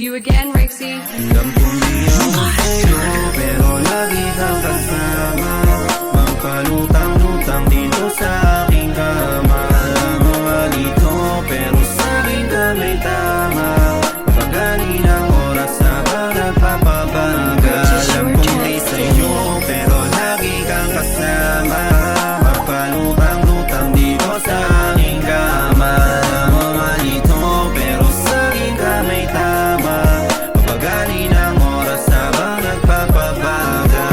you again, Rexy. Alam kong di ako sa'yo, pero lagi kang kasama. Magpalutang-lutang dito sa aking kama. Alam mo malito, pero sa'kin ka may tama. Pagali ng oras na ba nagpapabaga. Alam kong di sa'yo, pero lagi kang kasama. Magpalutang-lutang dito sa aking kama. Alam mo malito, pero sa'kin ka may tama. Papagali ng oras na ba nagpapabaga.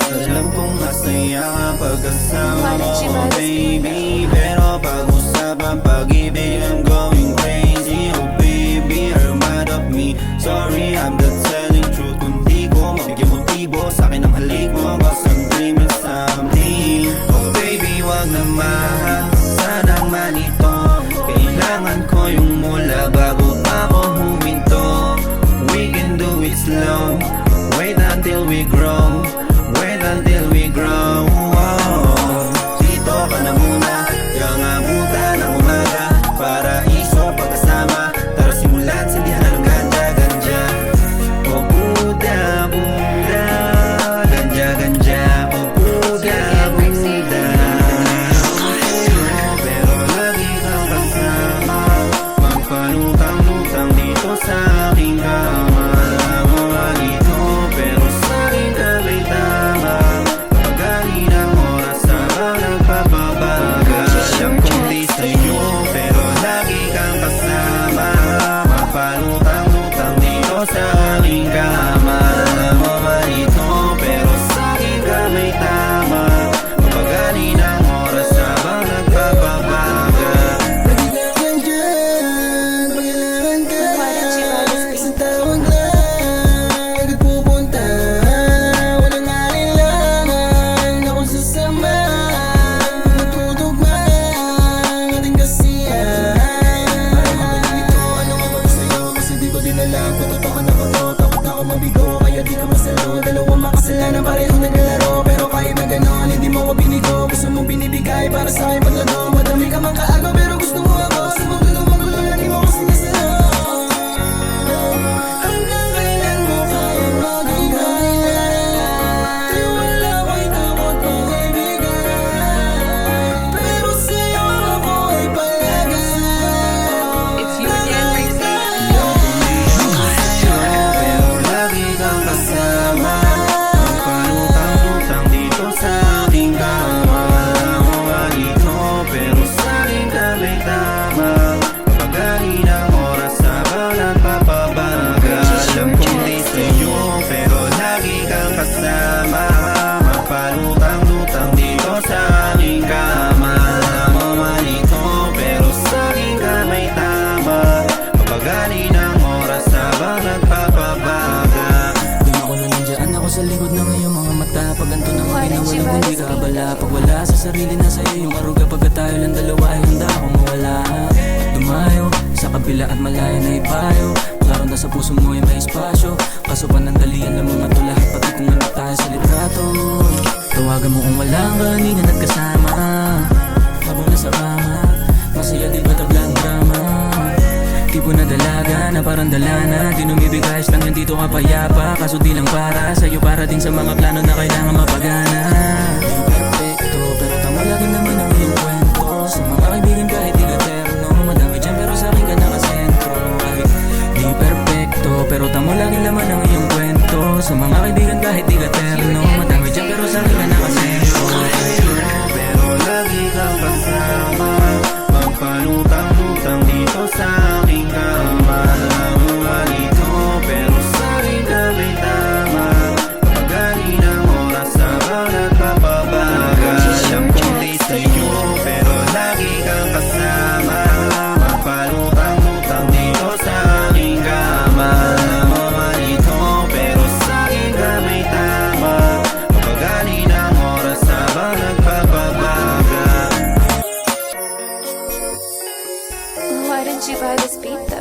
Alam kong masaya kapag kasama mo, baby, pero pag-usapan pag-ibig, I'm going crazy. Oh baby, you're mad at me. Sorry, I'm not telling truth. Kung di ko mabigyan motibo sa'kin ang halik mo, cause I'm dreaming something. Oh baby, wag naman, sanang manito. Kailangan ko yung mula bago ako huminto. We can do it slow, wait until we grow. Wait until we grow. Dito ka na muna, yung abutan ng umaga. Paraiso pagkasama, tara simulan sindihan ng ganja-ganja. O buda-buda, ganja-ganja. O buda-buda. Pero lagi kang kasama. Magpalutang-lutang dito sa aking kama. Alam mo malito, pero sa'kin ka may tama. Papagali ng oras na ba nagpapabaga. Alam kong di sa'yo, pero lagi kang kasama. Magpalutang-lutang dito sa aking kama. Alam mo malito, pero sa'kin ka may tama. Papagali ng oras na ba nagpapabaga. Lagi ka nandyan, pag kailangan ka. Isang tawag lang, agad pupunta. Walang alinlangan, akong sasama. Matutugma ang ating kasiyahan. Para magaling ito, ano nga ba sa'yo? Kasi di ko din alam kung totoo na ko to. Takot na ako mabigo, kaya di ka masalo. Dalawang makasalanan, parehong naglalaro. Pero kahit na ganon, hindi mo ko binigo. Gusto mong binibigay para sa'kin paglago. Madami ka mang kaago, pero gusto mo ako. Sa mundo ng magulo, lagi mo ko sinasalo. Hanggang kailan mo kayang magigay? Kaya wala ko'y takot mag-ibigay. Pero sa'yo ako ay palagay. It's you again, Rexy. Pero lagi kang kasama. Magpalutang-lutang dito sa aking kama. Alam mo malito, pero sa'kin ka may tama. Papagali ng oras na ba nagpapabaga. Alam kong di sa'yo, pero lagi kang kasama. Magpalutang-lutang dito sa aking kama. Alam mo malito, pero sa'kin ka may tama. Papagali ng oras na ba nagpapabaga. Doon ako na nandiyan ako sa likod ng iyong mga mata. Pag ganito na mga ginawalang hindi ka abala. Pag wala sa sarili na sa'yo yung aruga. Pagka tayo lang dalawa ay handa akong mawala. Dumayo sa kabila at malayo na ipayo. Klaro na sa puso mo ay may espasyo. Kaso panandalian lang mga to lahat. Pati kung ano tayo sa litrato. Tawagan mo kung walang kaningan at kasama. Habang nasa kama, masaya di ba tablang drama? Tipo na dalaga na parang dalana. Di numibigayos lang yan dito kapayapa. Kaso di lang para sa'yo, para din sa mga plano na kailangan mapagana. Di perfecto, pero tama lagi naman ang iyong kwento. Sa mga kaibigan kahit di ka terno. Madami dyan pero sa'kin ka nakasentro. Ay, di perfecto, pero tama lagi naman ang iyong kwento. Sa mga kaibigan kahit di ka terno. Madami dyan pero sa'kin ka nakasentro. Pero lagi kang kasama. Magpalutang-lutang dito sa aking kama. Alam mo malito, pero sa'kin ka may tama. Papagali ng oras na ba nagpapabaga. Alam kong di sa'yo, pero lagi kang kasama. Magpalutang-lutang dito sa aking kama. Alam mo malito, pero sa'kin ka may tama. Papagali ng oras na ba nagpapabaga. Why didn't you buy this beat though?